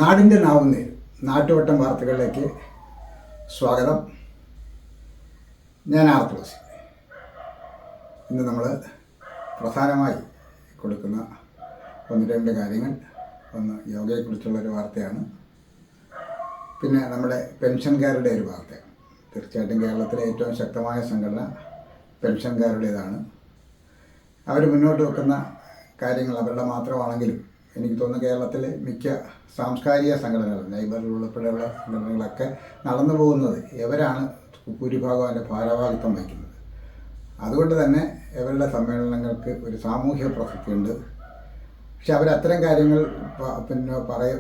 നാടിൻ്റെ നാവുന്നേ നാട്ടുവട്ടം വാർത്തകളിലേക്ക് സ്വാഗതം. ഞാൻ ആർത്തോസ്. ഇന്ന് നമ്മൾ പ്രധാനമായി കൊടുക്കുന്ന ഒന്ന് രണ്ട് കാര്യങ്ങൾ, ഒന്ന് യോഗയെക്കുറിച്ചുള്ളൊരു വാർത്തയാണ്, പിന്നെ നമ്മുടെ പെൻഷൻകാരുടെ ഒരു വാർത്തയാണ്. തീർച്ചയായിട്ടും കേരളത്തിലെ ഏറ്റവും ശക്തമായ സംഘടന പെൻഷൻകാരുടേതാണ്. അവർ മുന്നോട്ട് വെക്കുന്ന കാര്യങ്ങൾ അവരുടെ മാത്രമാണെങ്കിലും എനിക്ക് തോന്നുന്നു കേരളത്തിലെ മിക്ക സാംസ്കാരിക സംഘടനകൾ, ലൈബ്രറി ഉൾപ്പെടെയുള്ള സംഘടനകളൊക്കെ നടന്നു പോകുന്നത് ഇവരാണ് ഭൂരിഭാഗം അതിൻ്റെ ഭാരവാഹിത്വം വഹിക്കുന്നത്. അതുകൊണ്ട് തന്നെ ഇവരുടെ സമ്മേളനങ്ങൾക്ക് ഒരു സാമൂഹ്യ പ്രസക്തിയുണ്ട്. പക്ഷെ അവരത്തരം കാര്യങ്ങൾ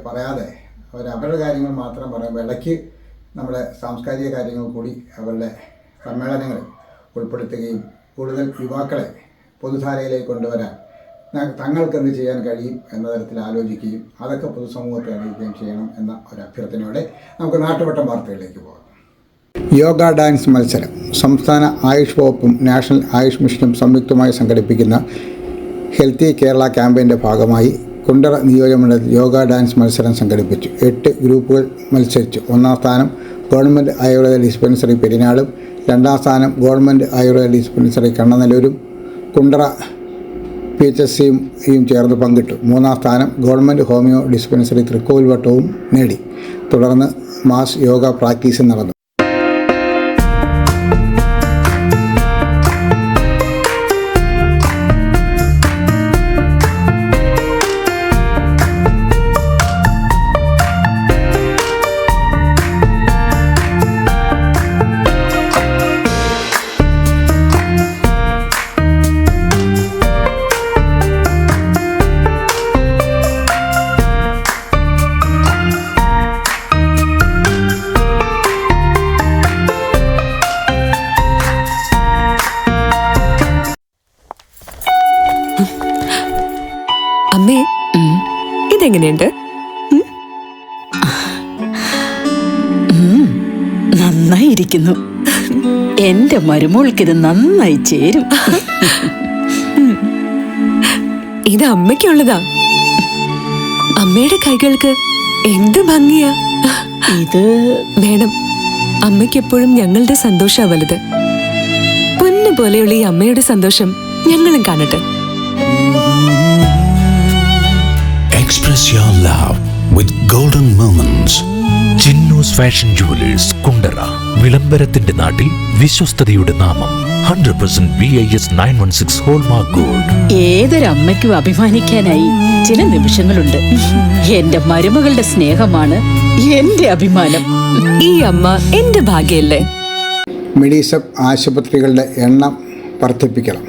പറയാതെ അവരുടെ കാര്യങ്ങൾ മാത്രം പറയുമ്പോൾ ഇടയ്ക്ക് നമ്മുടെ സാംസ്കാരിക കാര്യങ്ങൾ കൂടി അവരുടെ സമ്മേളനങ്ങളിൽ ഉൾപ്പെടുത്തുകയും കൂടുതൽ യുവാക്കളെ പൊതുധാരയിലേക്ക് കൊണ്ടുവരാൻ തങ്ങൾക്ക് എന്ത് ചെയ്യാൻ കഴിയും എന്ന തരത്തിൽ ആലോചിക്കുകയും അതൊക്കെ പൊതുസമൂഹത്തെ അറിയിക്കുകയും ചെയ്യണം എന്ന ഒരു അഭ്യർത്ഥനയോടെ നമുക്ക് നാട്ടുവട്ടം വാർത്തകളിലേക്ക് പോകാം. യോഗ ഡാൻസ് മത്സരം സംസ്ഥാന ആയുഷ് വകുപ്പും നാഷണൽ ആയുഷ് മിഷനും സംയുക്തമായി സംഘടിപ്പിക്കുന്ന ഹെൽത്തി കേരള ക്യാമ്പയിൻ്റെ ഭാഗമായി കുണ്ടറ നിയോജകമണ്ഡലത്തിൽ യോഗ ഡാൻസ് മത്സരം സംഘടിപ്പിച്ചു. 8 ഗ്രൂപ്പുകൾ മത്സരിച്ചു. 1-ാം സ്ഥാനം ഗവൺമെൻറ് ആയുർവേദ ഡിസ്പെൻസറി പെരിനാടും, 2-ാം സ്ഥാനം ഗവൺമെൻറ് ആയുർവേദ ഡിസ്പെൻസറി കണ്ണനല്ലൂരും കുണ്ടറ PHSയും ചേർന്ന് പങ്കിട്ടു. 3-ാം സ്ഥാനം ഗവൺമെൻറ് ഹോമിയോ ഡിസ്പെൻസറി തൃക്കോവിൽവട്ടവും നേടി. തുടർന്ന് മാസ് യോഗ പ്രാക്ടീസ് നടന്നു. അമ്മേ, ഇതെങ്ങനെയുണ്ട്? നന്നായിരിക്കുന്നു. എന്റെ മരുമോൾക്കിത് നന്നായി ചേരും. ഇത് അമ്മയ്ക്കുള്ളതാ. അമ്മയുടെ കൈകൾക്ക് എന്ത് ഭംഗിയാ. ഇത് വേണം. അമ്മയ്ക്ക് എപ്പോഴും ഞങ്ങളുടെ സന്തോഷാ വലുത്. പൊന്നു പോലെയുള്ള ഈ അമ്മയുടെ സന്തോഷം ഞങ്ങളും കാണട്ടെ. Express your love with golden moments. Chinnus fashion jewellers Kundara. വിളംബരത്തിന്റെ നാട്ടിൽ വിശ്വസ്തതയുടെ നാമം. 100% BIS 916 ഹോൾമാർക്ക് ഗോൾഡ്. ഏതൊരമ്മയ്ക്കും അഭിമാനിക്കാനായി ചില നിമിഷങ്ങളുണ്ട്. എന്റെ മരുമകളുടെ സ്നേഹമാണ് എന്റെ അഭിമാനം. ഈ അമ്മ എന്റെ ഭാഗ്യല്ലേ. മെഡിസെപ്പ് ആശുപത്രികളുടെ എണ്ണം വർദ്ധിപ്പിക്കണം.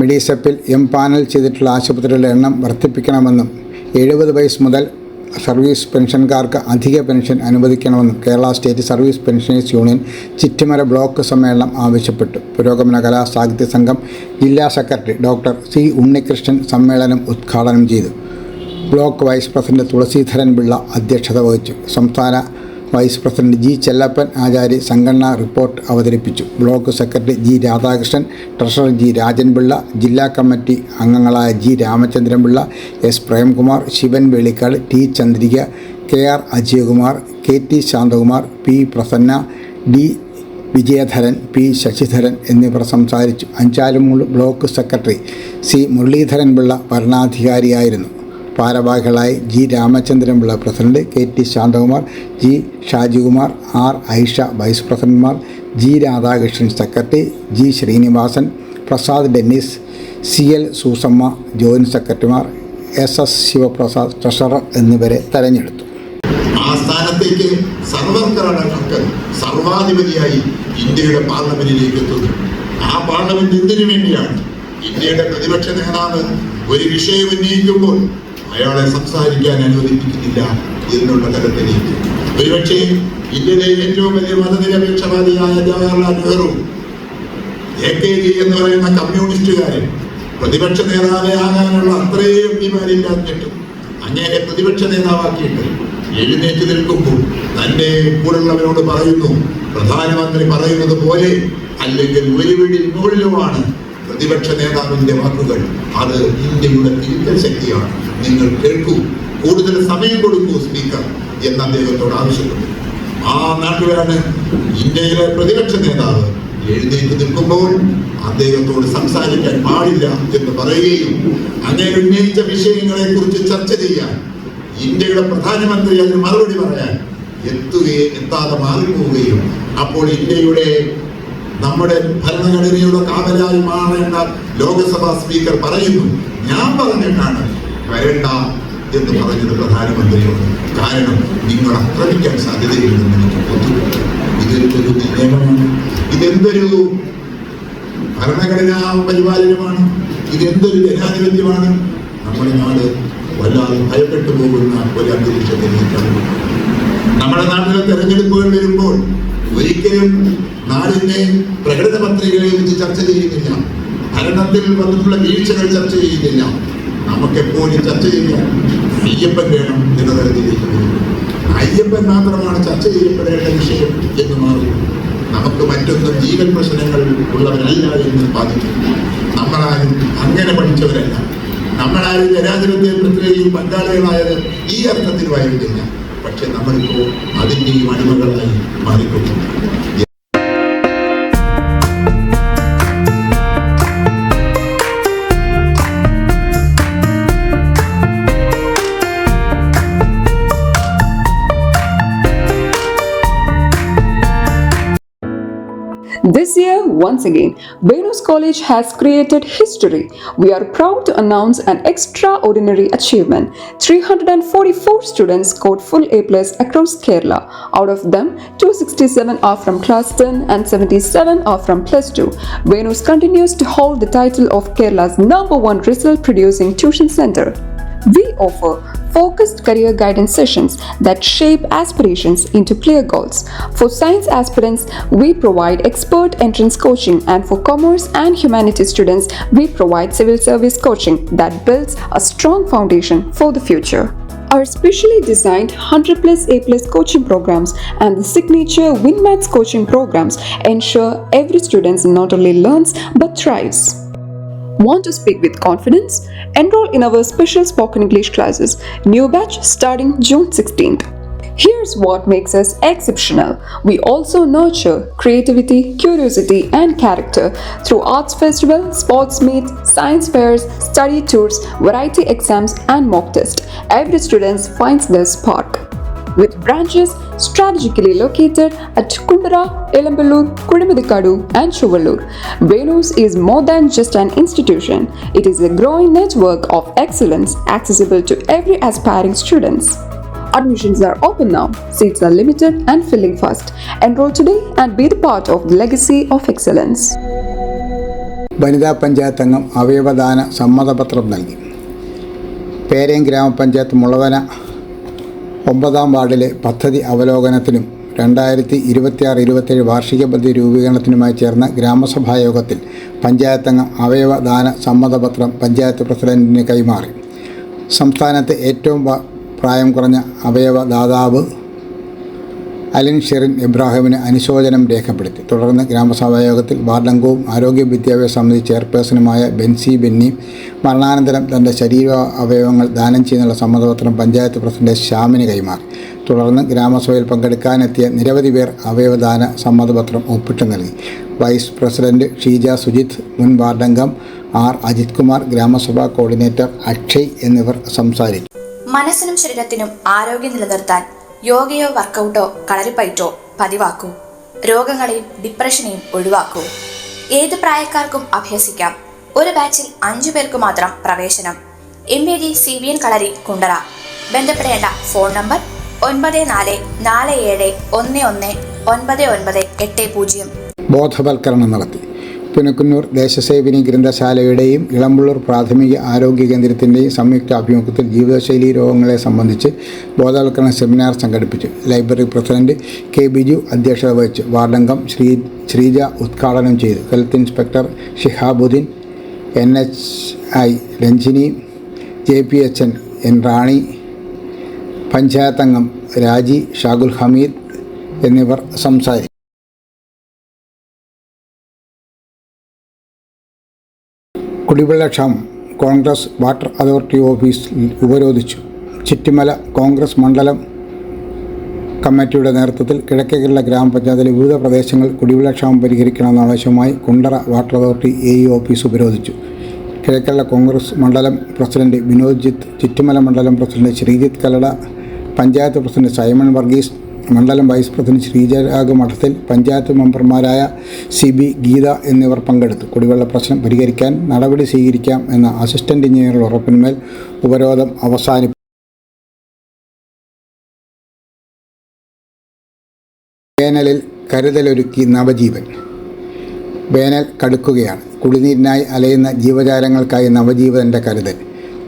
മെഡിസെപ്പിൽ പാനൽ ചെയ്തിട്ടുള്ള ആശുപത്രികളുടെ എണ്ണം വർദ്ധിപ്പിക്കണമെന്നും 70 വയസ്സ് മുതൽ സർവീസ് പെൻഷൻകാർക്ക് അധിക പെൻഷൻ അനുവദിക്കണമെന്നും Kerala state service pensioners union Chittimara block സമ്മേളനം ആവശ്യപ്പെട്ടു. പുരോഗമന കലാ സാഹിത്യ സംഘം ജില്ലാ സെക്രട്ടറി ഡോക്ടർ C. ഉണ്ണികൃഷ്ണൻ സമ്മേളനം ഉദ്ഘാടനം ചെയ്തു. Block vice president Thulaseedharan Pillai അധ്യക്ഷത വഹിച്ചു. സംസ്ഥാന vice president G. Chellappan Achari സംഘടനാ റിപ്പോർട്ട് അവതരിപ്പിച്ചു. Block secretary G. Radhakrishnan, treasurer G. Rajan Pillai, ജില്ലാ കമ്മിറ്റി അംഗങ്ങളായ G. Ramachandran Pillai, S. Premkumar, Shivan വെളിക്കാട്, T. Chandrika, KR. Ajayakumar, KT. Shantakumar, P. Prasanna, D. Vijayadharan, P. Sasidharan എന്നിവർ സംസാരിച്ചു. Anchalumoodu block secretary C. Muraleedharanpillai ഭരണാധികാരിയായിരുന്നു. ഭാരവാഹികളായി G. Ramachandranpillai president, KT. Santhakumar, G. Shajikumar, R. Aisha vice പ്രസിഡന്റുമാർ, G. Radhakrishnan secretary, G. Srinivasan, Prasad Dennis, CL. Susamma joint സെക്രട്ടറിമാർ, SS. ശിവപ്രസാദ് ട്രഷറർ എന്നിവരെ തെരഞ്ഞെടുത്തു. ആ സ്ഥാനത്തേക്ക് സർവകലാശാലകൾ സർവാധിപതിയായി ഇന്ത്യയുടെ പാർലമെന്റിലേക്ക് എത്തുന്നു. ആ പാർലമെന്റ് എന്തിനു വേണ്ടിയാണ്? ഇന്ത്യയുടെ പ്രതിപക്ഷ നേതാവ് ഒരു വിഷയം ഉന്നയിക്കുമ്പോൾ അയാളെ സംസാരിക്കാൻ അനുവദിപ്പിക്കുന്നില്ല എന്നുള്ള തരത്തിലേക്ക്. ഒരുപക്ഷെ ഇന്ത്യയിലെ ഏറ്റവും വലിയ മതനിരപേക്ഷവാദിയായ ജവഹർലാൽ നെഹ്റു, AKG എന്ന് പറയുന്ന കമ്മ്യൂണിസ്റ്റുകാരൻ പ്രതിപക്ഷ നേതാവെ ആകാനുള്ള അത്രയും തീരുമാനിക്കാത്തിട്ടും അങ്ങനെ പ്രതിപക്ഷ നേതാവാക്കിയിട്ട് എഴുന്നേറ്റ് നിൽക്കുമ്പോൾ തൻ്റെ കൂടെയുള്ളവരോട് പറയുന്നു, പ്രധാനമന്ത്രി പറയുന്നത് പോലെ അല്ലെങ്കിൽ ഒരു പിടി മുകളിലുമാണ് പ്രതിപക്ഷ നേതാവിൻ്റെ വാക്കുകൾ. അത് ഇന്ത്യയുടെ തിരുത്തൽ ശക്തിയാണ്. നിങ്ങൾ കേൾക്കൂ കൂടുതൽ സമയം കൊടുക്കൂ സ്പീക്കർ എന്ന് അദ്ദേഹത്തോട് ആവശ്യപ്പെട്ടു. ആ നാട്ടിലാണ് ഇന്ത്യയിലെ പ്രതിപക്ഷ നേതാവ് എഴുന്നേറ്റ് നിൽക്കുമ്പോൾ അദ്ദേഹത്തോട് സംസാരിക്കാൻ പാടില്ല എന്ന് പറയുകയും അങ്ങനെ ഉന്നയിച്ച വിഷയങ്ങളെ കുറിച്ച് ചർച്ച ചെയ്യാൻ ഇന്ത്യയുടെ പ്രധാനമന്ത്രി അതിന് മറുപടി പറയാൻ എത്താതെ മാറിപ്പോവുകയും അപ്പോൾ ഇന്ത്യയുടെ നമ്മുടെ ഭരണഘടനയുടെ കാവലായി മാറേണ്ട ലോകസഭാ സ്പീക്കർ പറയുന്നു, ഞാൻ പറഞ്ഞിട്ടാണ് വരണ്ട എന്ന് പറഞ്ഞത് പ്രധാനമന്ത്രിയോട്. കാരണം നിങ്ങൾ ആക്രമിക്കാൻ സാധ്യതയുണ്ടെന്ന് എനിക്ക് തോന്നുന്നു. ഇതൊരു നിയമമാണ്, ഇതെന്തൊരു ഭരണഘടനാ പരിപാലനമാണ്, ഇതെന്തൊരു ജനാധിപത്യമാണ്. നമ്മുടെ നാട് വല്ലാതെ ഭയപ്പെട്ടു പോകുന്ന ഒരു അന്തരീക്ഷത്തിലേക്കാണ്. നമ്മുടെ നാട്ടിലെ തെരഞ്ഞെടുപ്പുകൾ വരുമ്പോൾ ഒരിക്കലും നാടിന്റെ പ്രകടന പത്രികകളെ കുറിച്ച് ചർച്ച ചെയ്യുന്നില്ല, ഭരണത്തിൽ വന്നിട്ടുള്ള വീഴ്ചകൾ ചർച്ച ചെയ്യുന്നില്ല. നമുക്കെപ്പോഴും ചർച്ച ചെയ്യാൻ അയ്യപ്പൻ വേണം എന്ന തരത്തിലേക്ക് വരും. അയ്യപ്പൻ മാത്രമാണ് ചർച്ച ചെയ്യപ്പെടേണ്ട വിഷയം എന്ന് മാറും. നമുക്ക് മറ്റൊന്നും ജീവൻ പ്രശ്നങ്ങൾ ഉള്ളവരല്ല എന്ന് ബാധിക്കും. നമ്മളാരും അങ്ങനെ പഠിച്ചവരല്ല, നമ്മളാരും ജനാധിപത്യ പ്രക്രിയയിൽ പങ്കാളികളായത് ഈ അർത്ഥത്തിലുമായിരുന്നില്ല. പക്ഷെ നമ്മളിപ്പോൾ അതിൻ്റെയും അടിമകളായി മാറിക്കൊണ്ടിരിക്കുന്നു. This year, once again, Venus College has created history. We are proud to announce an extraordinary achievement. 344 students scored full A+ across Kerala. Out of them, 267 are from class 10 and 77 are from plus 2. Venus continues to hold the title of Kerala's #1 result-producing tuition center. We offer focused career guidance sessions that shape aspirations into clear goals. For science aspirants, we provide expert entrance coaching, and for commerce and humanities students, we provide civil service coaching that builds a strong foundation for the future. Our specially designed 100+ A+ coaching programs and the signature WinMaths coaching programs ensure every student not only learns but thrives. Want to speak with confidence? Enroll in our special spoken English classes. New batch starting June 16th. Here's what makes us exceptional. We also nurture creativity, curiosity, and character through arts festival, sports meets, science fairs, study tours, variety exams, and mock tests. Every student finds their spark. With branches strategically located at Kundara, Elamballur, Kudimuthikadu, and Chuvallur, Venus is more than just an institution. It is a growing network of excellence accessible to every aspiring students. Admissions are open now. Seats are limited and filling fast. Enroll today and be the part of the legacy of excellence. വനിതാ പഞ്ചായത്ത് അംഗം അവയവദാന സമ്മതപത്രം നൽകി. പേരയം ഗ്രാമപഞ്ചായത്ത് മുളവന 9-ാം വാർഡിലെ പദ്ധതി അവലോകനത്തിനും 2026-27 വാർഷിക പദ്ധതി രൂപീകരണത്തിനുമായി ചേർന്ന ഗ്രാമസഭാ യോഗത്തിൽ പഞ്ചായത്ത് അംഗം അവയവദാന സമ്മതപത്രം പഞ്ചായത്ത് പ്രസിഡന്റിന് കൈമാറി. സംസ്ഥാനത്തെ ഏറ്റവും പ്രായം കുറഞ്ഞ അവയവദാതാവ് അലിൻ ഷെറിൻ ഇബ്രാഹിമിന് അനുശോചനം രേഖപ്പെടുത്തി. തുടർന്ന് ഗ്രാമസഭായോഗത്തിൽ വാർഡംഗവും ആരോഗ്യ വിദ്യാഭ്യാസ സമിതി ചെയർപേഴ്സണുമായ ബെൻസി ബെന്നി മരണാനന്തരം തൻ്റെ ശരീര അവയവങ്ങൾ ദാനം ചെയ്യുന്നുള്ള സമ്മതപത്രം പഞ്ചായത്ത് പ്രസിഡന്റ് ശ്യാമിന് കൈമാറി. തുടർന്ന് ഗ്രാമസഭയിൽ പങ്കെടുക്കാനെത്തിയ നിരവധി പേർ അവയവദാന സമ്മതപത്രം ഒപ്പിട്ട് നൽകി. വൈസ് പ്രസിഡന്റ് ഷീജ സുജിത്ത്, മുൻ വാർഡംഗം ആർ അജിത് കുമാർ, ഗ്രാമസഭാ കോർഡിനേറ്റർ അക്ഷയ് എന്നിവർ സംസാരിച്ചു. മനസ്സിനും ശരീരത്തിനും ആരോഗ്യം നിലനിർത്താൻ യോഗയോ വർക്കൗട്ടോ കളരിപ്പയറ്റോ പതിവാക്കൂ. രോഗങ്ങളെയും ഡിപ്രഷനെയും ഒഴിവാക്കൂ. ഏത് പ്രായക്കാർക്കും അഭ്യസിക്കാം. ഒരു ബാച്ചിൽ 5 പേർക്ക് മാത്രം പ്രവേശനം. MAG CVN കളരി കുണ്ടറ. ബന്ധപ്പെടേണ്ട ഫോൺ നമ്പർ 9447119980. ബോധവൽക്കരണം നടത്തി. പുനക്കുന്നൂർ ദേശസേവിനി ഗ്രന്ഥശാലയുടെയും ഇളമ്പള്ളൂർ പ്രാഥമിക ആരോഗ്യ കേന്ദ്രത്തിൻ്റെയും സംയുക്ത ആഭിമുഖ്യത്തിൽ ജീവിതശൈലി രോഗങ്ങളെ സംബന്ധിച്ച് ബോധവൽക്കരണ സെമിനാർ സംഘടിപ്പിച്ചു. ലൈബ്രറി പ്രസിഡന്റ് കെ ബിജു അധ്യക്ഷത വഹിച്ചു. വാർഡംഗം ശ്രീജ ഉദ്ഘാടനം ചെയ്തു. Health inspector Shihabuddin, NHI Ranjini, JPHN N Rani, panchayat അംഗം രാജി, ഷാഗുൽ ഹമീദ് എന്നിവർ സംസാരിച്ചു. കുടിവെള്ളക്ഷാമം. കോൺഗ്രസ് വാട്ടർ അതോറിറ്റി ഓഫീസ് ഉപരോധിച്ചു. ചിറ്റിമല കോൺഗ്രസ് മണ്ഡലം കമ്മിറ്റിയുടെ നേതൃത്വത്തിൽ കിഴക്കേ കേരള ഗ്രാമപഞ്ചായത്തിലെ വിവിധ പ്രദേശങ്ങൾ കുടിവെള്ളക്ഷാമം പരിഹരിക്കണമെന്നാവശ്യമായി Kundara water authority AE office ഉപരോധിച്ചു. കിഴക്കേരള കോൺഗ്രസ് മണ്ഡലം പ്രസിഡന്റ് വിനോദ് ജിത്ത്, ചിറ്റിമല മണ്ഡലം president Sreejith Kallada, panchayat president Simon Varghese, മണ്ഡലം വൈസ് പ്രസിഡന്റ് ശ്രീജരാഗ് മഠത്തിൽ, പഞ്ചായത്ത് മെമ്പർമാരായ CB ഗീത എന്നിവർ പങ്കെടുത്തു. കുടിവെള്ള പ്രശ്നം പരിഹരിക്കാൻ നടപടി സ്വീകരിക്കാം എന്ന അസിസ്റ്റന്റ് എഞ്ചിനീയറുടെ ഉറപ്പിന്മേൽ ഉപരോധം അവസാനിപ്പിച്ചു. വേനലിൽ കരുതലൊരുക്കി നവജീവൻ. വേനൽ കടുക്കുകയാണ്. കുടിനീരിനായി അലയുന്ന ജീവജാലങ്ങൾക്കായി നവജീവൻ്റെ കരുതൽ.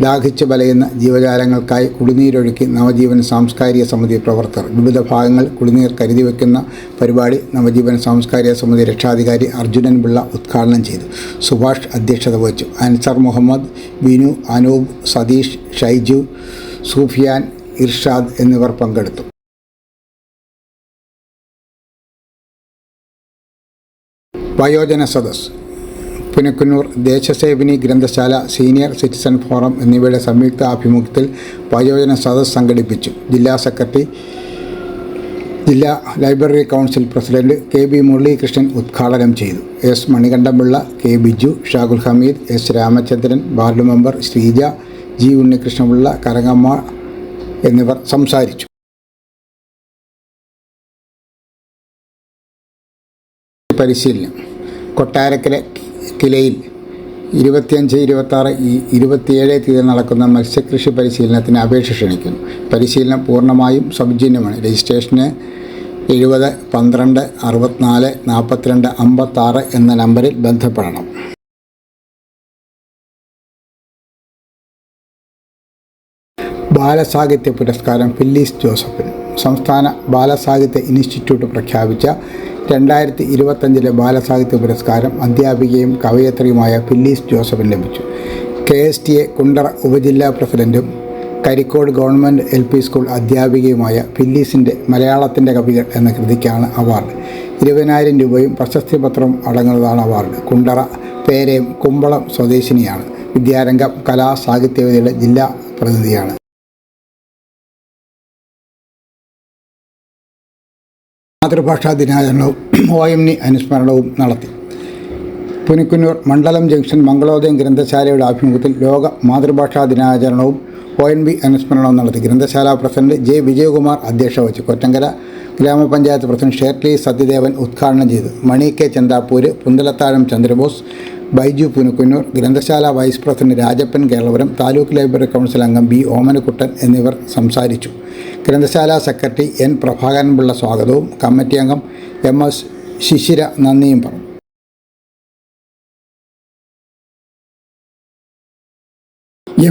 ദാഹിച്ചു വലയുന്ന ജീവജാലങ്ങൾക്കായി കുടിനീരൊഴുക്കി നവജീവൻ സാംസ്കാരിക സമിതി പ്രവർത്തകർ വിവിധ ഭാഗങ്ങൾ കുടിനീർ കരുതി വയ്ക്കുന്ന പരിപാടി നവജീവൻ സാംസ്കാരിക സമിതി രക്ഷാധികാരി അർജുനൻ പിള്ള ഉദ്ഘാടനം ചെയ്തു. സുഭാഷ് അധ്യക്ഷത വഹിച്ചു. അൻസർ മുഹമ്മദ്, വിനു, അനൂപ്, സതീഷ്, ഷൈജു, സൂഫിയാൻ, ഇർഷാദ് എന്നിവർ പങ്കെടുത്തു. വയോജന സദസ്. പുനക്കുന്നൂർ ദേശസേവിനി ഗ്രന്ഥശാല, സീനിയർ സിറ്റിസൺ ഫോറം എന്നിവയുടെ സംയുക്ത ആഭിമുഖ്യത്തിൽ വയോജന സദസ് സംഘടിപ്പിച്ചു. ജില്ലാ സെക്രട്ടറി, ജില്ലാ library council president KB Muralikrishnan ഉദ്ഘാടനം ചെയ്തു. S Manikandan Pillai, K Biju, Shakul Hameed, S Ramachandran, ward member Sreeja, G Unnikrishna Pillai, കരങ്ങമ്മ എന്നിവർ സംസാരിച്ചു. പരിശീലനം. കൊട്ടാരക്കര കിലയിൽ 25, 26, 27 തീയതി നടക്കുന്ന മത്സ്യകൃഷി പരിശീലനത്തിന് അപേക്ഷ ക്ഷണിക്കുന്നു. പരിശീലനം പൂർണ്ണമായും സൗജന്യമാണ്. രജിസ്ട്രേഷന് 70 12 64 42 56 എന്ന നമ്പറിൽ ബന്ധപ്പെടണം. ബാലസാഹിത്യ പുരസ്കാരം ഫില്ലീസ് ജോസഫിന്. സംസ്ഥാന ബാലസാഹിത്യ ഇൻസ്റ്റിറ്റ്യൂട്ട് പ്രഖ്യാപിച്ച 2025 ബാലസാഹിത്യ പുരസ്കാരം അധ്യാപികയും കവയത്രിയുമായ ഫില്ലീസ് ജോസഫിന് ലഭിച്ചു. KSTA കുണ്ടറ ഉപജില്ലാ പ്രസിഡന്റും കരിക്കോട് ഗവൺമെൻറ് LP സ്കൂൾ അധ്യാപികയുമായ ഫില്ലീസിൻ്റെ മലയാളത്തിൻ്റെ കവികൾ എന്ന കൃതിക്കാണ് അവാർഡ്. 20,000 രൂപയും പ്രശസ്തി പത്രവും അടങ്ങുന്നതാണ് അവാർഡ്. കുണ്ടറ പേരയം കുമ്പളം സ്വദേശിനിയാണ്. വിദ്യാരംഗം കലാ സാഹിത്യവേദിയുടെ ജില്ലാ പ്രതിനിധിയാണ്. മാതൃഭാഷാ ദിനാചരണവും OMNI അനുസ്മരണവും നടത്തി. പുനക്കുന്നൂർ മണ്ഡലം ജംഗ്ഷൻ മംഗളോദയം ഗ്രന്ഥശാലയുടെ ആഭിമുഖ്യത്തിൽ ലോക മാതൃഭാഷാ ദിനാചരണവും OMNI അനുസ്മരണവും നടത്തി. ഗ്രന്ഥശാല പ്രസിഡന്റ് J വിജയകുമാർ അധ്യക്ഷത വഹിച്ചു. കൊറ്റങ്കര ഗ്രാമപഞ്ചായത്ത് പ്രസിഡന്റ് ഷേർലി സത്യദേവൻ ഉദ്ഘാടനം ചെയ്തു. മണി K ചന്താപ്പൂര്, പുന്തലത്താഴം ചന്ദ്രബോസ്, ബൈജു പുനക്കുന്നൂർ, ഗ്രന്ഥശാല vice president Rajappan Keralapuram, taluk library council അംഗം B ഓമനക്കുട്ടൻ എന്നിവർ സംസാരിച്ചു. ഗ്രന്ഥശാല സെക്രട്ടറി N പ്രഭാകരൻപിള്ള സ്വാഗതവും കമ്മിറ്റി അംഗം MS ശിശിര നന്ദിയും പറഞ്ഞു.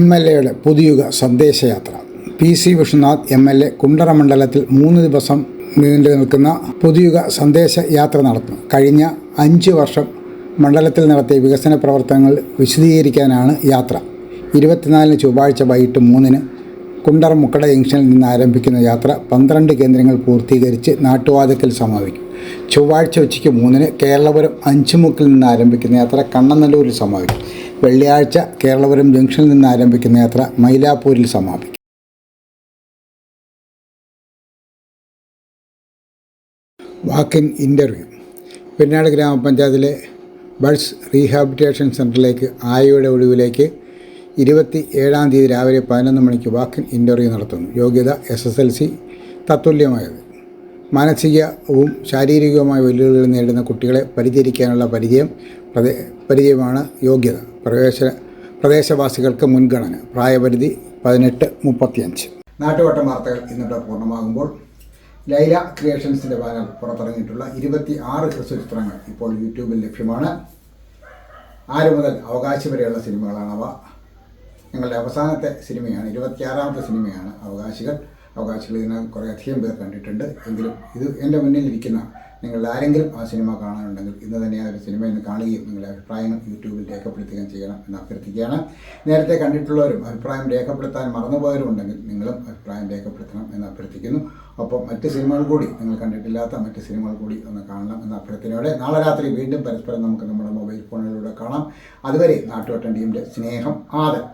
MLAയുടെ പുതുയുഗ സന്ദേശയാത്ര. PC വിശ്വനാഥ് MLA കുണ്ടറ മണ്ഡലത്തിൽ 3 ദിവസം നീണ്ടു നിൽക്കുന്ന പുതുയുഗ സന്ദേശയാത്ര നടത്തുന്നു. കഴിഞ്ഞ 5 വർഷം മണ്ഡലത്തിൽ നടത്തിയ വികസന പ്രവർത്തനങ്ങൾ വിശദീകരിക്കാനാണ് യാത്ര. 24 ചൊവ്വാഴ്ച വൈകിട്ട് 3 കുണ്ടറ മുക്കട ജംഗ്ഷനിൽ നിന്ന് ആരംഭിക്കുന്ന യാത്ര 12 കേന്ദ്രങ്ങൾ പൂർത്തീകരിച്ച് നാട്ടുവാതിക്കൽ സമാപിക്കും. ചൊവ്വാഴ്ച ഉച്ചയ്ക്ക് 3 കേരളപുരം അഞ്ചുമുക്കിൽ നിന്ന് ആരംഭിക്കുന്ന യാത്ര കണ്ണനല്ലൂരിൽ സമാപിക്കും. വെള്ളിയാഴ്ച കേരളപുരം ജംഗ്ഷനിൽ നിന്ന് ആരംഭിക്കുന്ന യാത്ര മൈലാപ്പൂരിൽ സമാപിക്കും. Walk in interview. പെരിനാട് ഗ്രാമപഞ്ചായത്തിലെ ബഡ്സ് റീഹാബിലിറ്റേഷൻ സെൻ്ററിലേക്ക് ആയയുടെ ഒഴിവിലേക്ക് 27-ാം തീയതി രാവിലെ 11 മണിക്ക് വാക്ക് ഇൻ ഇൻ്റർവ്യൂ നടത്തുന്നു. യോഗ്യത SSLC തത്തുല്യമായത്. മാനസികവും ശാരീരികവുമായ വെല്ലുവിളികൾ നേരിടുന്ന കുട്ടികളെ പരിചരിക്കാനുള്ള പരിചയമാണ് യോഗ്യത. പ്രദേശവാസികൾക്ക് മുൻഗണന. പ്രായപരിധി 18-35. നാട്ടുവട്ടം വാർത്തകൾ ഇന്നിവിടെ പൂർണ്ണമാകുമ്പോൾ ലൈല ക്രിയേഷൻസിൻ്റെ ബാനർ പുറത്തിറങ്ങിയിട്ടുള്ള 26 ഹ്രസ്വചിത്രങ്ങൾ ഇപ്പോൾ യൂട്യൂബിൽ ലഭ്യമാണ്. 6 മുതൽ അവകാശി വരെയുള്ള സിനിമകളാണവ. ഞങ്ങളുടെ അവസാനത്തെ സിനിമയാണ്, 26ാമത്തെ സിനിമയാണ് അവകാശികൾ. ഇതിനകം കുറേയധികം പേർ കണ്ടിട്ടുണ്ട്. എങ്കിലും ഇത് എൻ്റെ മുന്നിലിരിക്കുന്ന നിങ്ങളുടെ ആരെങ്കിലും ആ സിനിമ കാണാനുണ്ടെങ്കിൽ ഇന്ന് തന്നെ ആ ഒരു സിനിമ ഇന്ന് കാണുകയും നിങ്ങളുടെ അഭിപ്രായങ്ങൾ യൂട്യൂബിൽ രേഖപ്പെടുത്തുകയും ചെയ്യണം എന്ന് അഭ്യർത്ഥിക്കുകയാണ്. നേരത്തെ കണ്ടിട്ടുള്ളവരും അഭിപ്രായം രേഖപ്പെടുത്താൻ മറന്നുപോയവരും ഉണ്ടെങ്കിൽ നിങ്ങളും അഭിപ്രായം രേഖപ്പെടുത്തണം എന്ന് അഭ്യർത്ഥിക്കുന്നു. ഒപ്പം മറ്റ് സിനിമകൾ കൂടി, നിങ്ങൾ കണ്ടിട്ടില്ലാത്ത മറ്റ് സിനിമകൾ കൂടി ഒന്ന് കാണണം എന്ന അഭ്യർത്ഥനയോടെ നാളെ രാത്രി വീണ്ടും പരസ്പരം നമുക്ക് നമ്മുടെ മൊബൈൽ ഫോണുകളിലൂടെ കാണാം. അതുവരെ നാട്ടുവട്ടം ടീമിൻ്റെ സ്നേഹം, ആദരം.